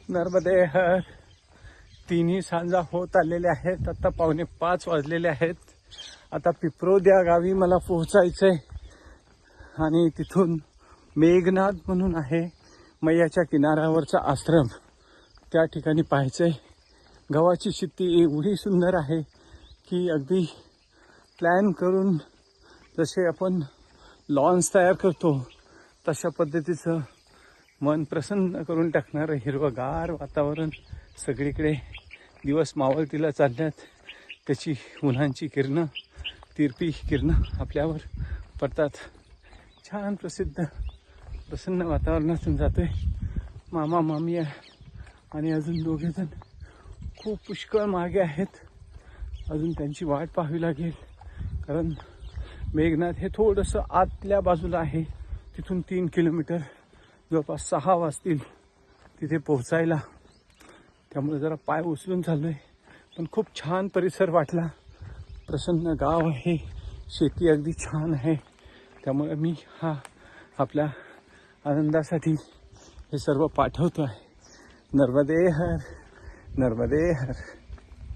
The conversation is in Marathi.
नर्मदे हर. तिन्ही सांजा होत आलेले आहेत. आता 4:45 वाजलेले आहेत. आता पिपरोद्या गावी मला पोहोचायचंय आणि तिथून मेघनाद म्हणून आहे मैयाच्या किनाऱ्यावरचा आश्रम, त्या ठिकाणी पाहायचंय. गावाची शेती एवढी सुंदर आहे की अगदी प्लॅन करून जसे आपण लॉन्स तयार करतो तशा पद्धतीचं मन प्रसन्न करून टाकणारं हिरवंगार वातावरण. सगळीकडे दिवस मावळतीला चालल्यात. त्याची उन्हांची किरणं, तिरपी किरणं आपल्यावर पडतात. छान प्रसन्न वातावरणातून जातोय. मामा मामी आणि अजून दोघेजण खूप पुष्कळ मागे आहेत. अजून त्यांची वाट पाहावी लागेल, कारण मेघनाद हे थोडंसं आतल्या बाजूला आहे. तिथून 3 किलोमीटर, जवळपास 6 वाजतील तिथे पोहोचायला. त्यामुळे जरा पाय उचलून चाललोय, पण खूप छान परिसर वाटला. प्रसन्न गाव आहे, शेती अगदी छान आहे. त्यामुळे मी हा आपल्या आनंदासाठी हे सर्व पाठवतो आहे. नर्मदे हर, नर्मदे हर.